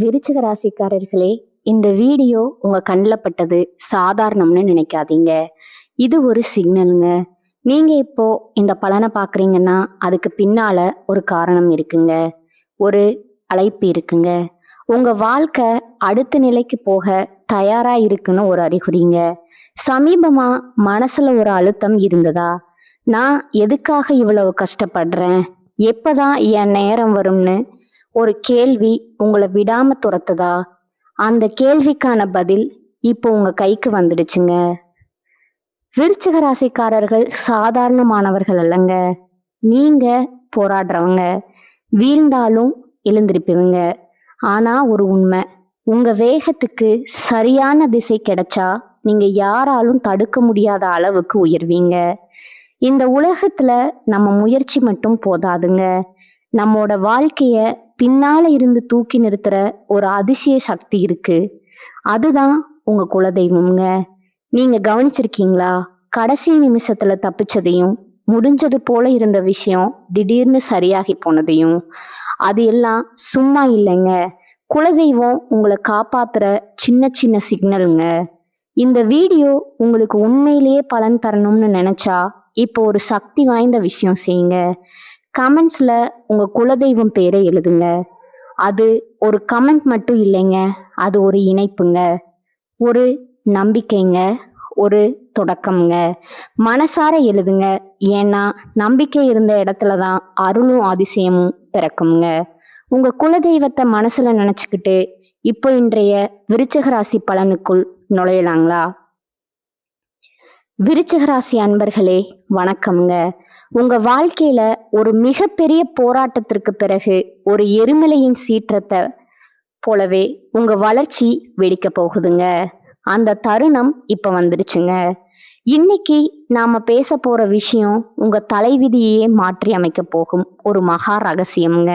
விருச்சிக ராசிக்காரர்களே, இந்த வீடியோ உங்க கண்ணில் பட்டது சாதாரணம்னு நினைக்காதீங்க. இது ஒரு சிக்னலுங்க. நீங்க இப்போ இந்த பலனை பார்க்குறீங்கன்னா அதுக்கு பின்னால ஒரு காரணம் இருக்குங்க. ஒரு அழைப்பு இருக்குங்க. உங்க வாழ்க்கை அடுத்த நிலைக்கு போக தயாரா இருக்குன்னு ஒரு அறிகுறிங்க. சமீபமா மனசுல ஒரு அழுத்தம் இருந்ததா? நான் எதுக்காக இவ்வளவு கஷ்டப்படுறேன், எப்பதான் என் நேரம் வரும்னு ஒரு கேள்வி உங்களை விடாம துரத்துதா? அந்த கேள்விக்கான பதில் இப்போ உங்க கைக்கு வந்துடுச்சுங்க. விருச்சிக ராசிக்காரர்கள் சாதாரணமானவர்கள் அல்லங்க. நீங்க போராடுறவங்க, வீழ்ந்தாலும் எழுந்திருப்பீங்க. ஆனா ஒரு உண்மை, உங்க வேகத்துக்கு சரியான திசை கிடைச்சா நீங்க யாராலும் தடுக்க முடியாத அளவுக்கு உயர்வீங்க. இந்த உலகத்துல நம்ம முயற்சி மட்டும் போதாதுங்க. நம்மோட வாழ்க்கைய பின்னால இருந்து தூக்கி நிறுத்துற ஒரு அதிசய சக்தி இருக்கு. அதுதான் உங்க குலதெய்வம்ங்க. நீங்க கவனிச்சிருக்கீங்களா? கடைசி நிமிஷத்துல தப்பிச்சதையும், முடிஞ்சது போல இருந்த விஷயம் திடீர்னு சரியாகி போனதையும். அது எல்லாம் சும்மா இல்லைங்க. குலதெய்வம் உங்களை காப்பாத்துற சின்ன சின்ன சிக்னலுங்க. இந்த வீடியோ உங்களுக்கு உண்மையிலேயே பலன் தரணும்னு நினைச்சா இப்போ ஒரு சக்தி வாய்ந்த விஷயம் செய்யுங்க. கமெண்ட்ஸ்ல உங்க குலதெய்வம் பேரை எழுதுங்க. அது ஒரு கமெண்ட் மட்டும் இல்லைங்க, அது ஒரு இணைப்புங்க, ஒரு நம்பிக்கைங்க, ஒரு தொடக்கம்ங்க. மனசார எழுதுங்க. ஏன்னா நம்பிக்கை இருந்த இடத்துலதான் அருளும் அதிசயமும் பிறக்குங்க. உங்க குலதெய்வத்தை மனசுல நினைச்சுக்கிட்டு இப்போ இன்றைய விருச்சிக ராசி பலனுக்குள் நுழையலாங்களா? விருச்சிக ராசி அன்பர்களே, வணக்கம்ங்க. உங்க வாழ்க்கையில ஒரு மிகப்பெரிய போராட்டத்திற்கு பிறகு ஒரு எரிமலையின் சீற்றத்தை போலவே உங்க வளர்ச்சி வெடிக்க போகுதுங்க. அந்த தருணம் இப்ப வந்துடுச்சுங்க. இன்னைக்கு நாம பேச போற விஷயம் உங்க தலைவிதியே மாற்றி அமைக்க போகும் ஒரு மகா ரகசியம்ங்க.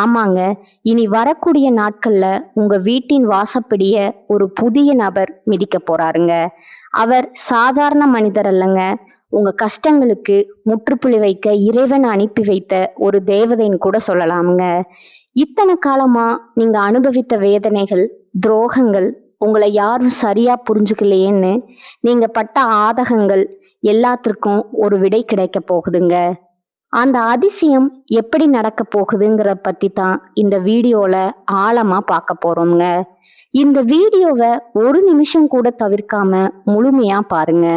ஆமாங்க, இனி வரக்கூடிய நாட்கள்ல உங்க வீட்டின் வாசப்படிய ஒரு புதிய நபர் மிதிக்க போறாருங்க. அவர் சாதாரண மனிதர் அல்லங்க. உங்க கஷ்டங்களுக்கு முற்றுப்புள்ளி வைக்க இறைவன் அனுப்பி வைத்த ஒரு தேவதைன்னு கூட சொல்லலாமுங்க. இத்தனை காலமா நீங்க அனுபவித்த வேதனைகள், துரோகங்கள், உங்களை யாரும் சரியா புரிஞ்சுக்கலையேன்னு நீங்க பட்ட ஆதகங்கள் எல்லாத்திற்கும் ஒரு விடை கிடைக்க போகுதுங்க. அந்த அதிசயம் எப்படி நடக்க போகுதுங்கிற பத்தி தான் இந்த வீடியோல ஆழமா பார்க்க போறோம்ங்க. இந்த வீடியோவை ஒரு நிமிஷம் கூட தவிர்க்காம முழுமையா பாருங்க.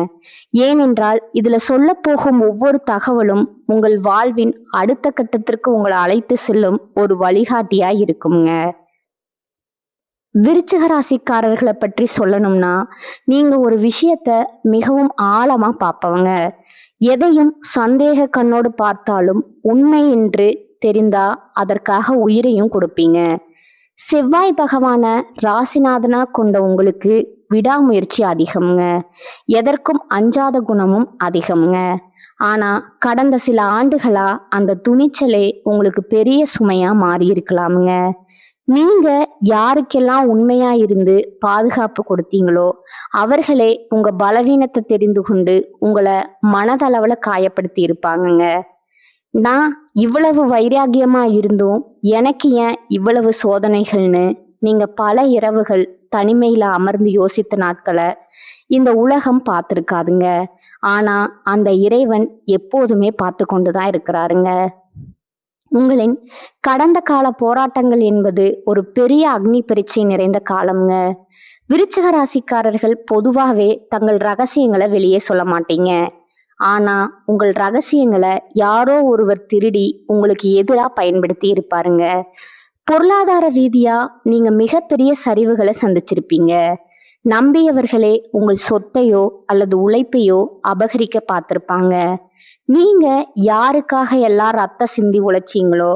ஏனென்றால் இதுல சொல்ல போகும் ஒவ்வொரு தகவலும் உங்கள் வாழ்வின் அடுத்த கட்டத்திற்கு உங்களை அழைத்து செல்லும் ஒரு வழிகாட்டியா இருக்குங்க. விருச்சிக ராசிக்காரர்களை பற்றி சொல்லணும்னா, நீங்க ஒரு விஷயத்த மிகவும் ஆழமா பார்ப்பவங்க. எதையும் சந்தேக கண்ணோடு பார்த்தாலும் உண்மை என்று தெரிந்தா அதற்காக உயிரையும் கொடுப்பீங்க. செவ்வாய் பகவான ராசிநாதனா கொண்ட உங்களுக்கு விடாமுயற்சி அதிகம்ங்க. எதற்கும் அஞ்சாத குணமும் அதிகம்ங்க. ஆனா கடந்த சில ஆண்டுகளா அந்த துணிச்சலே உங்களுக்கு பெரிய சுமையா மாறி இருக்கலாமுங்க. நீங்க யாருக்கெல்லாம் உண்மையா இருந்து பாதுகாப்பு கொடுத்தீங்களோ அவர்களே உங்க பலவீனத்தை தெரிந்து கொண்டு உங்களை மனதளவுல காயப்படுத்தி இருப்பாங்கங்க. நான் இவ்வளவு வைராகியமா இருந்தும் எனக்கு ஏன் இவ்வளவு சோதனைகள்னு நீங்க பல இரவுகள் தனிமையில அமர்ந்து யோசித்த நாட்களை இந்த உலகம் பார்த்துருக்காதுங்க. ஆனா அந்த இறைவன் எப்போதுமே பார்த்து கொண்டுதான் இருக்கிறாருங்க. உங்களின் கடந்த கால போராட்டங்கள் என்பது ஒரு பெரிய அக்னி பரீட்சை நிறைந்த காலம்ங்க. விருச்சிக ராசிக்காரர்கள் பொதுவாகவே தங்கள் ரகசியங்களை வெளியே சொல்ல மாட்டீங்க. ஆனா உங்கள் ரகசியங்களை யாரோ ஒருவர் திருடி உங்களுக்கு எதிராக பயன்படுத்தி இருப்பாருங்க. பொருளாதார ரீதியா நீங்க மிகப்பெரிய சரிவுகளை சந்திச்சிருப்பீங்க. நம்பியவர்களே உங்கள் சொத்தையோ அல்லது உழைப்பையோ அபகரிக்க பார்த்திருப்பாங்க. நீங்க யாருக்காக எல்லாம் ரத்த சிந்தி உழைச்சீங்களோ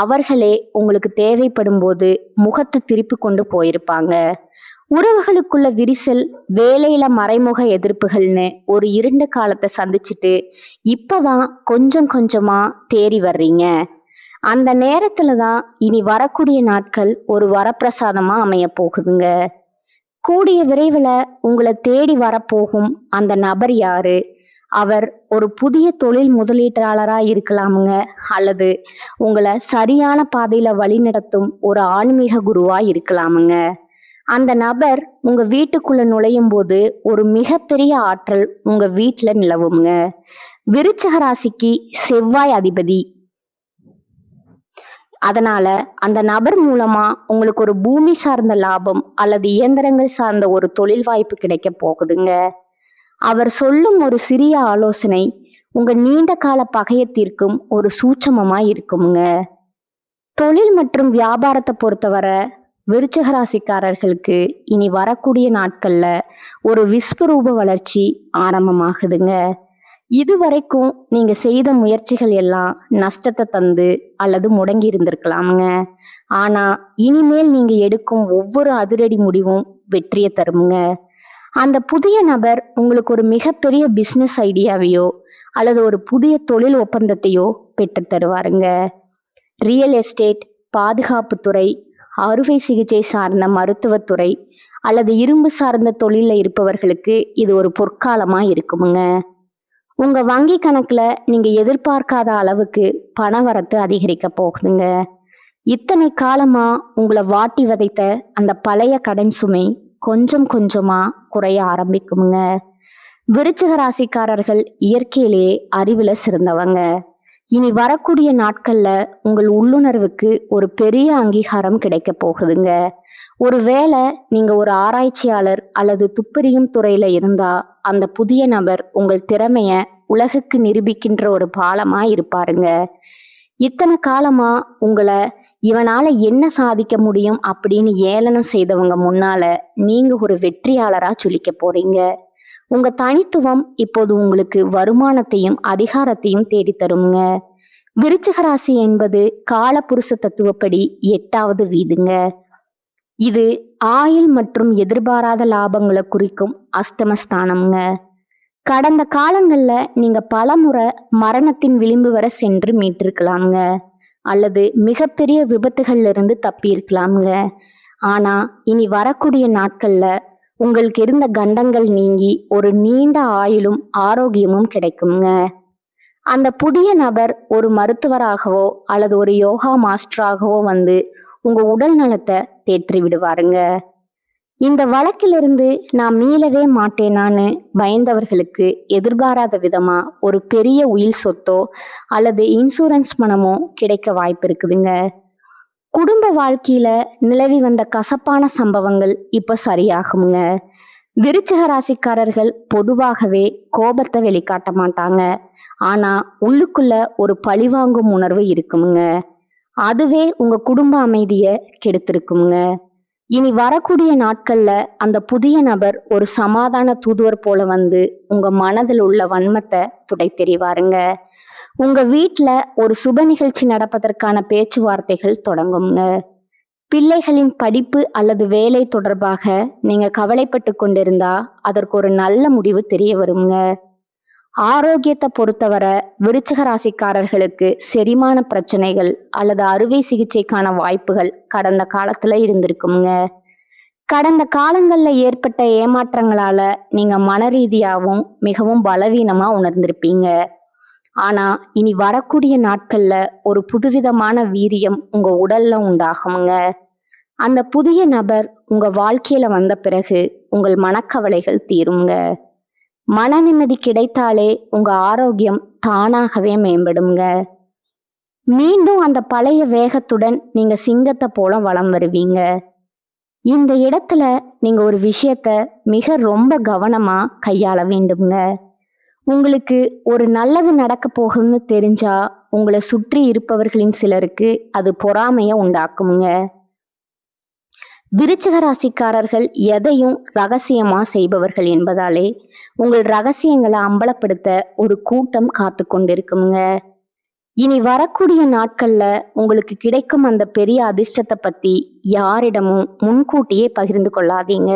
அவர்களே உங்களுக்கு தேவைப்படும் போது முகத்தை திருப்பி கொண்டு போயிருப்பாங்க. உறவுகளுக்குள்ள விரிசல், வேலையில மறைமுக எதிர்ப்புகள்னு ஒரு இருண்ட காலத்தை சந்திச்சுட்டு இப்பதான் கொஞ்சம் கொஞ்சமா தேறி வர்றீங்க. அந்த நேரத்துலதான் இனி வரக்கூடிய நாட்கள் ஒரு வரப்பிரசாதமா அமைய போகுதுங்க. கூடிய விரைவில் உங்களை தேடி வரப்போகும் அந்த நபர் யாரு, அவர் ஒரு புதிய தொழில் முதலீட்டாளரா இருக்கலாமுங்க, அல்லது உங்களை சரியான பாதையில வழிநடத்தும் ஒரு ஆன்மீக குருவா இருக்கலாமுங்க. அந்த நபர் உங்க வீட்டுக்குள்ள நுழையும் போது ஒரு மிகப்பெரிய ஆற்றல் உங்க வீட்டுல நிலவுங்க. விருச்சிக ராசிக்கு செவ்வாய் அதிபதி. அதனால அந்த நபர் மூலமா உங்களுக்கு ஒரு பூமி சார்ந்த லாபம் அல்லது இயந்திரங்கள் சார்ந்த ஒரு தொழில் வாய்ப்பு கிடைக்க போகுதுங்க. அவர் சொல்லும் ஒரு சிறிய ஆலோசனை உங்க நீண்ட கால பகையத்திற்கும் ஒரு சூட்சமமா இருக்குங்க. தொழில் மற்றும் வியாபாரத்தை பொறுத்தவரை விருச்சிக ராசிக்காரர்களுக்கு இனி வரக்கூடிய நாட்கள்ல ஒரு விஸ்வரூப வளர்ச்சி ஆரம்பமாகுதுங்க. இதுவரைக்கும் நீங்க செய்த முயற்சிகள் எல்லாம் நஷ்டத்தை தந்து அல்லது முடங்கி இருந்திருக்கலாமுங்க. ஆனா இனிமேல் நீங்க எடுக்கும் ஒவ்வொரு அதிரடி முடிவும் வெற்றியை தருமுங்க. அந்த புதிய நபர் உங்களுக்கு ஒரு மிகப்பெரிய பிசினஸ் ஐடியாவையோ அல்லது ஒரு புதிய தொழில் ஒப்பந்தத்தையோ பெற்று தருவாருங்க. ரியல் எஸ்டேட், பாதுகாப்புத்துறை, அறுவை சிகிச்சை சார்ந்த மருத்துவத்துறை அல்லது இரும்பு சார்ந்த தொழில இருப்பவர்களுக்கு இது ஒரு பொற்காலமா இருக்குமுங்க. உங்க வங்கி கணக்குல நீங்க எதிர்பார்க்காத அளவுக்கு பணவரத்து அதிகரிக்க போகுதுங்க. இத்தனை காலமா உங்களை வாட்டி வதைத்த அந்த பழைய கடன் சுமை கொஞ்சம் கொஞ்சமா குறைய ஆரம்பிக்குமுங்க. விருச்சிக ராசிக்காரர்கள் இயற்கையிலேயே அறிவுல சிறந்தவங்க. இனி வரக்கூடிய நாட்கள்ல உங்கள் உள்ளுணர்வுக்கு ஒரு பெரிய அங்கீகாரம் கிடைக்க போகுதுங்க. ஒருவேளை நீங்க ஒரு ஆராய்ச்சியாளர் அல்லது துப்பறியும் துறையில இருந்தா அந்த புதிய நபர் உங்கள் திறமைய உலகுக்கு நிரூபிக்கின்ற ஒரு பாலமா இருப்பாருங்க. இத்தனை காலமா உங்களை இவனால என்ன சாதிக்க முடியும் அப்படின்னு ஏளனம் செய்தவங்க முன்னால நீங்க ஒரு வெற்றியாளரா சொல்லிக்க போறீங்க. உங்க தனித்துவம் இப்போது உங்களுக்கு வருமானத்தையும் அதிகாரத்தையும் தேடித்தருங்க. விருச்சிக ராசி என்பது காலபுருஷ தத்துவப்படி 8வது வீடுங்க. இது ஆயுள் மற்றும் எதிர்பாராத லாபங்களை குறிக்கும் அஷ்டமஸ்தானம்ங்க. கடந்த காலங்கள்ல நீங்க பலமுறை மரணத்தின் விளிம்பு வரை சென்று மீட்டிருக்கலாம்ங்க, அல்லது மிகப்பெரிய விபத்துகள்ல இருந்து தப்பி இருக்கலாம்ங்க. ஆனா இனி வரக்கூடிய நாட்கள்ல உங்களுக்கு இருந்த கண்டங்கள் நீங்கி ஒரு நீண்ட ஆயுளும் ஆரோக்கியமும் கிடைக்குங்க. அந்த புதிய நபர் ஒரு மருத்துவராகவோ அல்லது ஒரு யோகா மாஸ்டராகவோ வந்து உங்க உடல் நலத்தை தேற்றி விடுவாருங்க. இந்த வழக்கிலிருந்து நான் மீளவே மாட்டேனான்னு பயந்தவர்களுக்கு எதிர்பாராத விதமா ஒரு பெரிய உயில் சொத்தோ அல்லது இன்சூரன்ஸ் பணமோ கிடைக்க வாய்ப்பு இருக்குதுங்க. குடும்ப வாழ்க்கையில நிலவி வந்த கசப்பான சம்பவங்கள் இப்ப சரியாகுங்க. விருச்சிக ராசிக்காரர்கள் பொதுவாகவே கோபத்தை வெளிக்காட்ட மாட்டாங்க, ஆனா உள்ளுக்குள்ள ஒரு பழிவாங்கும் உணர்வு இருக்குமுங்க. அதுவே உங்க குடும்ப அமைதிய கெடுத்திருக்குங்க. இனி வரக்கூடிய நாட்கள்ல அந்த புதிய நபர் ஒரு சமாதான தூதுவர் போல வந்து உங்க மனதில் உள்ள வன்மத்தை துடை தெரிவாருங்க. உங்க வீட்டுல ஒரு சுப நிகழ்ச்சி நடப்பதற்கான பேச்சுவார்த்தைகள் தொடங்குங்க. பிள்ளைகளின் படிப்பு அல்லது வேலை தொடர்பாக நீங்க கவலைப்பட்டு கொண்டிருந்தா அதற்கு ஒரு நல்ல முடிவு தெரிய வருங்க. ஆரோக்கியத்தை பொறுத்தவரை விருச்சிக ராசிக்காரர்களுக்கு செரிமான பிரச்சனைகள் அல்லது அறுவை சிகிச்சைக்கான வாய்ப்புகள் கடந்த காலத்துல இருந்திருக்குங்க. கடந்த காலங்கள்ல ஏற்பட்ட ஏமாற்றங்களால நீங்க மன ரீதியாகவும் மிகவும் பலவீனமா உணர்ந்திருப்பீங்க. ஆனா இனி வரக்கூடிய நாட்கள்ல ஒரு புதுவிதமான வீரியம் உங்க உடல்ல உண்டாகுங்க. அந்த புதிய நபர் உங்க வாழ்க்கையில வந்த பிறகு உங்கள் மனக்கவலைகள் தீருங்க. மன நிம்மதி கிடைத்தாலே உங்க ஆரோக்கியம் தானாகவே மேம்படுங்க. மீண்டும் அந்த பழைய வேகத்துடன் நீங்க சிங்கத்தை போல வலம் வருவீங்க. இந்த இடத்துல நீங்க ஒரு விஷயத்த மிக ரொம்ப கவனமா கையாள வேண்டுங்க. உங்களுக்கு ஒரு நல்லது நடக்க போகுதுன்னு தெரிஞ்சா உங்களை சுற்றி இருப்பவர்களின் சிலருக்கு அது பொறாமைய உண்டாக்குங்க. விருச்சிக ராசிக்காரர்கள் எதையும் ரகசியமா செய்பவர்கள் என்பதாலே உங்கள் ரகசியங்களை அம்பலப்படுத்த ஒரு கூட்டம் காத்து கொண்டிருக்குங்க. இனி வரக்கூடிய நாட்கள்ல உங்களுக்கு கிடைக்கும் அந்த பெரிய அதிர்ஷ்டத்தை பத்தி யாரிடமும் முன்கூட்டியே பகிர்ந்து கொள்ளாதீங்க.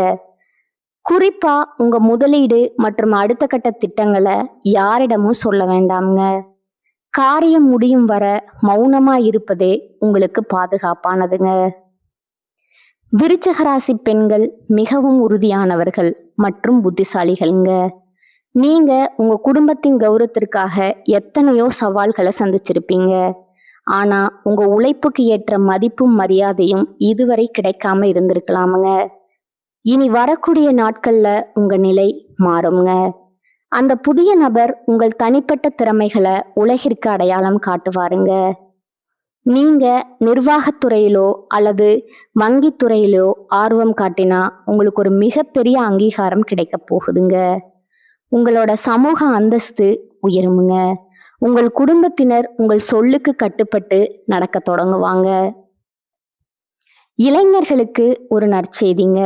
குறிப்பா உங்க முதலீடு மற்றும் அடுத்த கட்ட திட்டங்களை யாரிடமும் சொல்ல வேண்டாம்ங்க. காரியம் முடியும் வர மௌனமா இருப்பதே உங்களுக்கு பாதுகாப்பானதுங்க. விருச்சிக ராசி பெண்கள் மிகவும் உறுதியானவர்கள் மற்றும் புத்திசாலிகள்ங்க. நீங்க உங்க குடும்பத்தின் கௌரவத்திற்காக எத்தனையோ சவால்களை சந்திச்சிருப்பீங்க. ஆனா உங்க உழைப்புக்கு ஏற்ற மதிப்பும் மரியாதையும் இதுவரை கிடைக்காம இருந்திருக்கலாமுங்க. இனி வரக்கூடிய நாட்கள்ல உங்க நிலை மாறுங்க. அந்த புதிய நபர் உங்கள் தனிப்பட்ட திறமைகளை உலகிற்கு அடையாளம் காட்டுவாருங்க. நீங்க நிர்வாகத்துறையிலோ அல்லது வங்கித்துறையிலோ ஆர்வம் காட்டினா உங்களுக்கு ஒரு மிகப்பெரிய அங்கீகாரம் கிடைக்க போகுதுங்க. உங்களோட சமூக அந்தஸ்து உயருமுங்க. உங்கள் குடும்பத்தினர் உங்கள் சொல்லுக்கு கட்டுப்பட்டு நடக்க தொடங்குவாங்க. இளைஞர்களுக்கு ஒரு நற்செய்திங்க.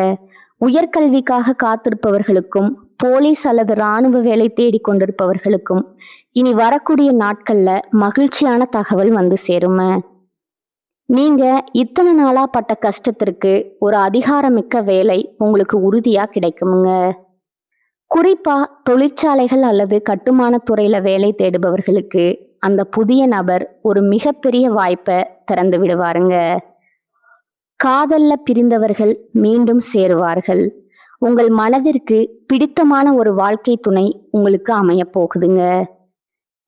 உயர்கல்விக்காக காத்திருப்பவர்களுக்கும் போலீஸ் அல்லது இராணுவ வேலை தேடிக்கொண்டிருப்பவர்களுக்கும் இனி வரக்கூடிய நாட்கள்ல மகிழ்ச்சியான தகவல் வந்து சேரும. நீங்க இத்தனை நாளா பட்ட கஷ்டத்திற்கு ஒரு அதிகாரமிக்க வேலை உங்களுக்கு உறுதியா கிடைக்குமுங்க. குறிப்பா தொழிற்சாலைகள் அல்லது கட்டுமான துறையில வேலை தேடுபவர்களுக்கு அந்த புதிய நபர் ஒரு மிகப்பெரிய வாய்ப்பை திறந்து விடுவாருங்க. காதல்ல பிரிந்தவர்கள் மீண்டும் சேருவார்கள். உங்கள் மனதிற்கு பிடித்தமான ஒரு வாழ்க்கை துணை உங்களுக்கு அமைய போகுதுங்க.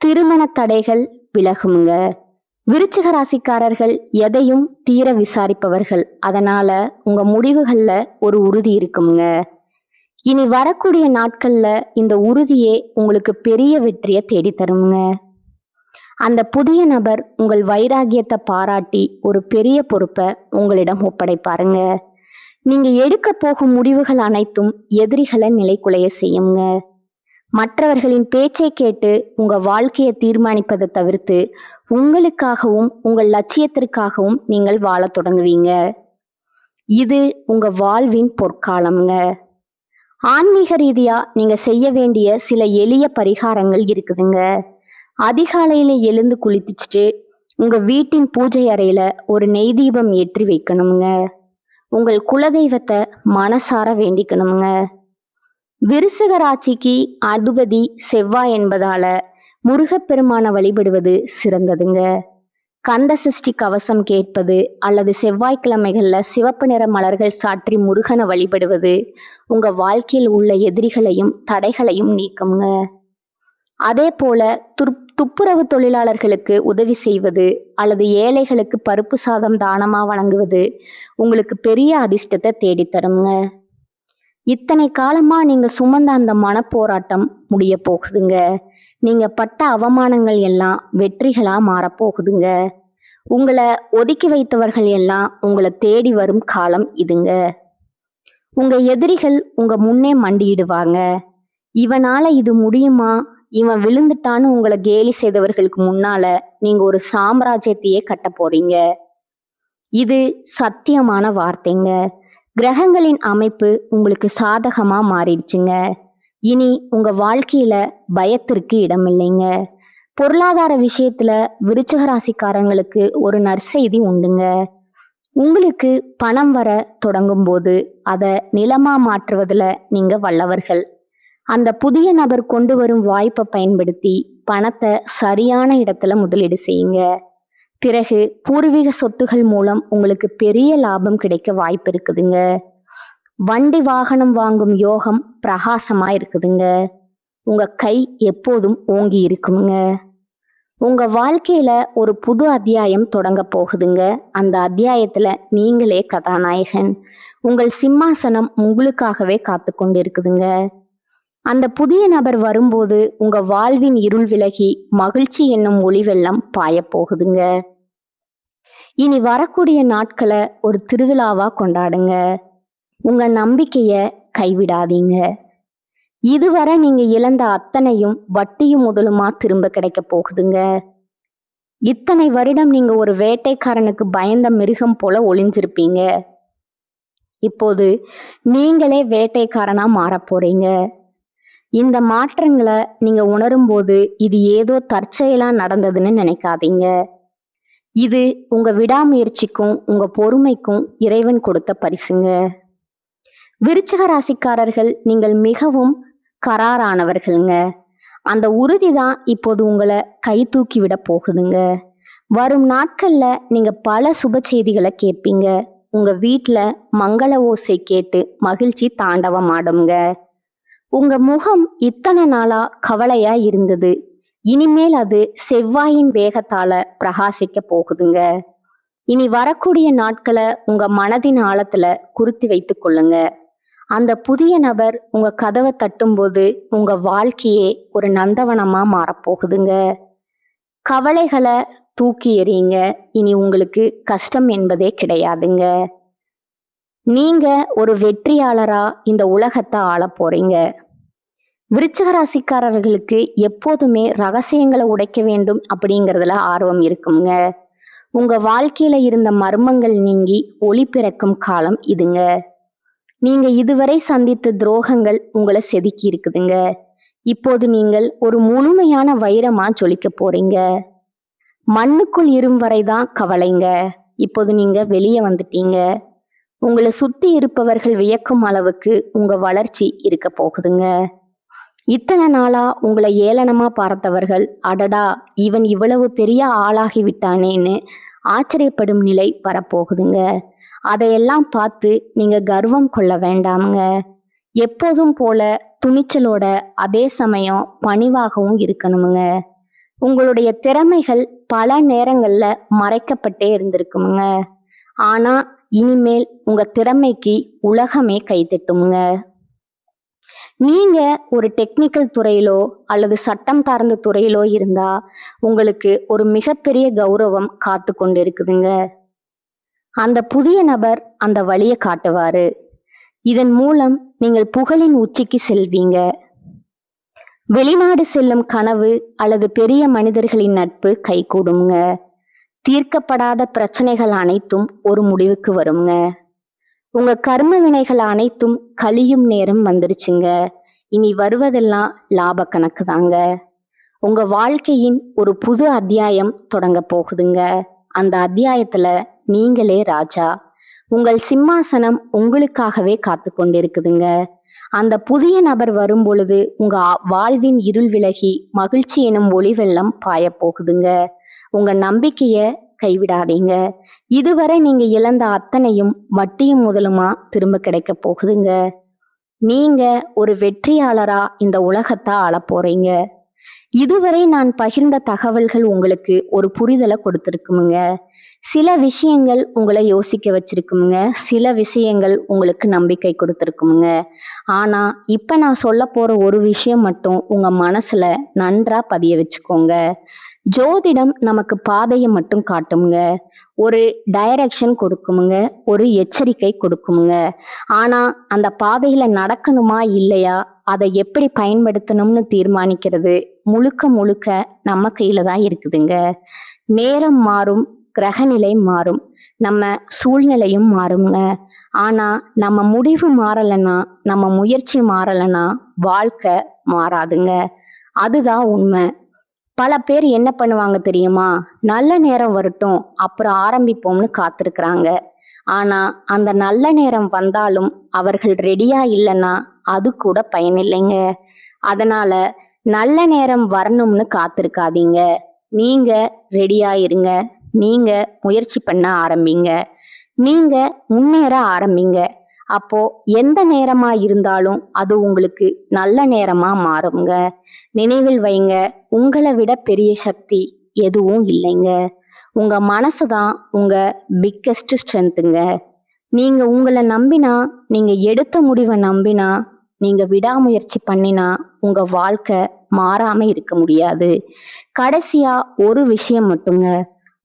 திருமண தடைகள் விலகுமுங்க. விருச்சிக ராசிக்காரர்கள் எதையும் தீர விசாரிப்பவர்கள். அதனால உங்க முடிவுகள்ல ஒரு உறுதி இருக்குமுங்க. இனி வரக்கூடிய நாட்கள்ல இந்த உறுதியே உங்களுக்கு பெரிய வெற்றியை தேடி தருமுங்க. அந்த புதிய நபர் உங்கள் வைராகியத்தை பாராட்டி ஒரு பெரிய பொறுப்பை உங்களிடம் ஒப்படைப்பாருங்க. நீங்க எடுக்க போகும் முடிவுகள் அனைத்தும் எதிரிகளை நிலைக்குலைய செய்யுங்க. மற்றவர்களின் பேச்சை கேட்டு உங்க வாழ்க்கையை தீர்மானிப்பதை தவிர்த்து உங்களுக்காகவும் உங்கள் லட்சியத்திற்காகவும் நீங்கள் வாழ தொடங்குவீங்க. இது உங்க வாழ்வின் பொற்காலம்ங்க. ஆன்மீக ரீதியா நீங்க செய்ய வேண்டிய சில எளிய பரிகாரங்கள் இருக்குதுங்க. அதிகாலையில எழுந்து குளிச்சுட்டு உங்க வீட்டின் பூஜை அறையில ஒரு நெய் தீபம் ஏற்றி வைக்கணுங்க. உங்கள் குலதெய்வத்தை மனசார வேண்டிக்கணுங்க. விருச்சிக ராசிக்கு அதிபதி செவ்வாய் என்பதால முருகப்பெருமானை வழிபடுவது சிறந்ததுங்க. கந்த சஷ்டி கவசம் கேட்பது அல்லது செவ்வாய்க்கிழமைகள்ல சிவப்பு நிற மலர்கள் சாற்றி முருகனை வழிபடுவது உங்க வாழ்க்கையில் உள்ள எதிரிகளையும் தடைகளையும் நீக்குங்க. அதே போல துப்புரவு தொழிலாளர்களுக்கு உதவி செய்வது அல்லது ஏழைகளுக்கு பருப்பு சாதம் தானமா வழங்குவது உங்களுக்கு பெரிய அதிர்ஷ்டத்தை தேடித்தருங்க. இத்தனை காலமா நீங்க சுமந்த அந்த மனப்போராட்டம் முடிய போகுதுங்க. நீங்க பட்ட அவமானங்கள் எல்லாம் வெற்றிகளா மாறப்போகுதுங்க. உங்களை ஒதுக்கி வைத்தவர்கள் எல்லாம் உங்களை தேடி வரும் காலம் இதுங்க. உங்க எதிரிகள் உங்க முன்னே மண்டியிடுவாங்க. இவனால இது முடியுமா, இவன் விழுந்துட்டான்னு உங்களை கேலி செய்தவர்களுக்கு முன்னால நீங்க ஒரு சாம்ராஜ்யத்தையே கட்ட போறீங்க. இது சத்தியமான வார்த்தைங்க. கிரகங்களின் அமைப்பு உங்களுக்கு சாதகமா மாறிடுச்சுங்க. இனி உங்க வாழ்க்கையில பயத்திற்கு இடமில்லைங்க. பொருளாதார விஷயத்துல விருச்சிக ராசிக்காரங்களுக்கு ஒரு நற்செய்தி உண்டுங்க. உங்களுக்கு பணம் வர தொடங்கும் போது அதை நிலமா மாற்றுவதுல நீங்க வல்லவர்கள். அந்த புதிய நபர் கொண்டு வரும் வாய்ப்பை பயன்படுத்தி பணத்தை சரியான இடத்துல முதலீடு செய்யுங்க. பிறகு பூர்வீக சொத்துகள் மூலம் உங்களுக்கு பெரிய லாபம் கிடைக்க வாய்ப்பு இருக்குதுங்க. வண்டி வாகனம் வாங்கும் யோகம் பிரகாசமா இருக்குதுங்க. உங்க கை எப்போதும் ஓங்கி இருக்குங்க. உங்க வாழ்க்கையில ஒரு புது அத்தியாயம் தொடங்க போகுதுங்க. அந்த அத்தியாயத்துல நீங்களே கதாநாயகன். உங்கள் சிம்மாசனம் உங்களுக்காகவே காத்து கொண்டு இருக்குதுங்க. அந்த புதிய நபர் வரும்போது உங்க வாழ்வின் இருள் விலகி மகிழ்ச்சி என்னும் ஒளி வெள்ளம் பாய போகுதுங்க. இனி வரக்கூடிய நாட்களை ஒரு திருவிழாவா கொண்டாடுங்க. உங்க நம்பிக்கைய கைவிடாதீங்க. இதுவரை நீங்க இழந்த அத்தனையும் வட்டியும் முதலுமா திரும்ப கிடைக்க போகுதுங்க. இத்தனை வருடம் நீங்க ஒரு வேட்டைக்காரனுக்கு பயந்த மிருகம் போல ஒளிஞ்சிருப்பீங்க. இப்போது நீங்களே வேட்டைக்காரனா மாறப் போறீங்க. இந்த மாற்றங்களை நீங்க உணரும் போது இது ஏதோ தற்செயலா நடந்ததுன்னு நினைக்காதீங்க. இது உங்க விடாமுயற்சிக்கும் உங்க பொறுமைக்கும் இறைவன் கொடுத்த பரிசுங்க. விருச்சிக ராசிக்காரர்கள் நீங்கள் மிகவும் கராரானவர்கள்ங்க. அந்த உறுதிதான் இப்போது உங்களை கை தூக்கி விட போகுதுங்க. வரும் நாட்கள்ல நீங்க பல சுப செய்திகளை கேட்பீங்க. உங்க வீட்டுல மங்கள ஓசை கேட்டு மகிழ்ச்சி தாண்டவமாடுங்க. உங்க முகம் இத்தனை நாளா கவலையா இருந்தது, இனிமேல் அது செவ்வாயின் வேகத்தால பிரகாசிக்க போகுதுங்க. இனி வரக்கூடிய நாட்களை உங்க மனதின் ஆழத்துல குறித்து வைத்துக் கொள்ளுங்க. அந்த புதிய நபர் உங்க கதவை தட்டும்போது உங்க வாழ்க்கையே ஒரு நந்தவனமா மாறப்போகுதுங்க. கவலைகளை தூக்கி எறியுங்க. இனி உங்களுக்கு கஷ்டம் என்பதே கிடையாதுங்க. நீங்க ஒரு வெற்றியாளரா இந்த உலகத்தை ஆள போறீங்க. விருச்சிக ராசிக்காரர்களுக்கு எப்போதுமே ரகசியங்களை உடைக்க வேண்டும் அப்படிங்கிறதுல ஆர்வம் இருக்குங்க. உங்க வாழ்க்கையில இருந்த மர்மங்கள் நீங்கி ஒளி பிறக்கும் காலம் இதுங்க. நீங்க இதுவரை சந்தித்த துரோகங்கள் உங்களை செதுக்கி இருக்குதுங்க. இப்போது நீங்கள் ஒரு முழுமையான வைரமா ஜொலிக்க போறீங்க. மண்ணுக்குள் இரும் வரைதான் கவலைங்க. இப்போது நீங்க வெளியே வந்துட்டீங்க. உங்களை சுத்தி இருப்பவர்கள் வியக்கும் அளவுக்கு உங்க வளர்ச்சி இருக்க போகுதுங்க. இத்தனை நாளா உங்களை ஏளனமா பார்த்தவர்கள், அடடா இவன் இவ்வளவு பெரிய ஆளாகி விட்டானேன்னு ஆச்சரியப்படும் நிலை வரப்போகுதுங்க. அதையெல்லாம் பார்த்து நீங்க கர்வம் கொள்ள வேண்டாமுங்க. எப்போதும் போல துணிச்சலோட அதே சமயம் பணிவாகவும் இருக்கணுமுங்க. உங்களுடைய திறமைகள் பல நேரங்கள்ல மறைக்கப்பட்டே இருந்திருக்குமுங்க. ஆனா இனிமேல் உங்க திறமைக்கு உலகமே கைத்தட்டுமுங்க. நீங்க ஒரு டெக்னிக்கல் துறையிலோ அல்லது சட்டம் சார்ந்த துறையிலோ இருந்தா உங்களுக்கு ஒரு மிகப்பெரிய கௌரவம் காத்து கொண்டு இருக்குதுங்க. அந்த புதிய நபர் அந்த வழியை காட்டுவாரு. இதன் மூலம் நீங்கள் புகழின் உச்சிக்கு செல்வீங்க. வெளிநாடு செல்லும் கனவு அல்லது பெரிய மனிதர்களின் நட்பு கைகூடுங்க. தீர்க்கப்படாத பிரச்சனைகள் அனைத்தும் ஒரு முடிவுக்கு வருங்க. உங்க கர்ம வினைகள் அனைத்தும் கழியும் நேரம் வந்துருச்சுங்க. இனி வருவதெல்லாம் லாப கணக்கு தாங்க. உங்க வாழ்க்கையின் ஒரு புது அத்தியாயம் தொடங்க போகுதுங்க. அந்த அத்தியாயத்துல நீங்களே ராஜா. உங்கள் சிம்மாசனம் உங்களுக்காகவே காத்து கொண்டிருக்குதுங்க. அந்த புதிய நபர் வரும் பொழுது உங்க வாழ்வின் இருள் விலகி மகிழ்ச்சி எனும் ஒளி வெள்ளம் பாய போகுதுங்க. உங்க நம்பிக்கைய கைவிடாதீங்க. இதுவரை நீங்க இழந்த அத்தனையும் வட்டியும் முதலுமா திரும்ப கிடைக்க போகுதுங்க. நீங்க ஒரு வெற்றியாளரா இந்த உலகத்தை ஆள போறீங்க. இதுவரை நான் பகிர்ந்த தகவல்கள் உங்களுக்கு ஒரு புரிதலை கொடுத்துருக்குமுங்க. சில விஷயங்கள் உங்களை யோசிக்க வச்சிருக்குமுங்க. சில விஷயங்கள் உங்களுக்கு நம்பிக்கை கொடுத்துருக்குமுங்க. ஆனா இப்ப நான் சொல்ல போற ஒரு விஷயம் மட்டும் உங்க மனசுல நன்றா பதிய வச்சுக்கோங்க. ஜோதிடம் நமக்கு பாதையை மட்டும் காட்டுமுங்க. ஒரு டைரக்ஷன் கொடுக்குமுங்க. ஒரு எச்சரிக்கை கொடுக்குமுங்க. ஆனா அந்த பாதையில நடக்கணுமா இல்லையா, அதை எப்படி பயன்படுத்தணும்னு தீர்மானிக்கிறது முழுக்க முழுக்க நம்ம கையில தான் இருக்குதுங்க. நேரம் மாறும், கிரகநிலை மாறும், நம்ம சூழ்நிலையும் மாறுங்க. ஆனா நம்ம முடிவு மாறலைன்னா, நம்ம முயற்சி மாறலைன்னா வாழ்க்கை மாறாதுங்க. அதுதான் உண்மை. பல பேர் என்ன பண்ணுவாங்க தெரியுமா, நல்ல நேரம் வரட்டும் அப்புறம் ஆரம்பிப்போம்னு காத்திருக்கிறாங்க. ஆனா அந்த நல்ல நேரம் வந்தாலும் அவர்கள் ரெடியா இல்லைன்னா அது கூட பயனில்லைங்க. அதனால நல்ல நேரம் வரணும்னு காத்திருக்காதீங்க. நீங்க ரெடியா இருங்க. நீங்க முயற்சி பண்ண ஆரம்பிங்க. நீங்க முன்னேற ஆரம்பிங்க. அப்போ எந்த நேரமா இருந்தாலும் அது உங்களுக்கு நல்ல நேரமா மாறுங்க. நினைவில் வைங்க, உங்களை விட பெரிய சக்தி எதுவும் இல்லைங்க. உங்க மனசுதான் உங்க பிக்கெஸ்ட் ஸ்ட்ரென்த்துங்க. நீங்க உங்களை நம்பினா, நீங்க எடுத்த முடிவை நம்பினா, நீங்க விடாமுயற்சி பண்ணினா உங்க வாழ்க்கை மாறாம இருக்க முடியாது. கடைசியா ஒரு விஷயம் மட்டுங்க,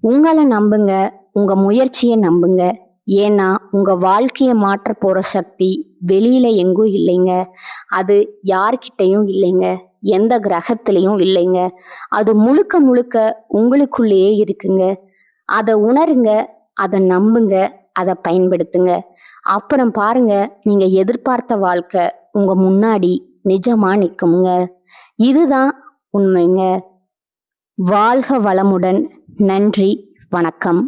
உங்களை நம்புங்க, உங்க முயற்சியை நம்புங்க. ஏன்னா உங்க வாழ்க்கையை மாற்ற போற சக்தி வெளியில எங்கும் இல்லைங்க. அது யார்கிட்டையும் இல்லைங்க, எந்த கிரகத்திலையும் இல்லைங்க. அது முழுக்க முழுக்க உங்களுக்குள்ளேயே இருக்குங்க. அதை உணருங்க, அதை நம்புங்க, அதை பயன்படுத்துங்க. அப்புறம் பாருங்க, நீங்க எதிர்பார்த்த வாழ்க்கை உங்க முன்னாடி நிஜமா நிற்குங்க. இதுதான் உண்மைங்க. வாழ்க வளமுடன். நன்றி, வணக்கம்.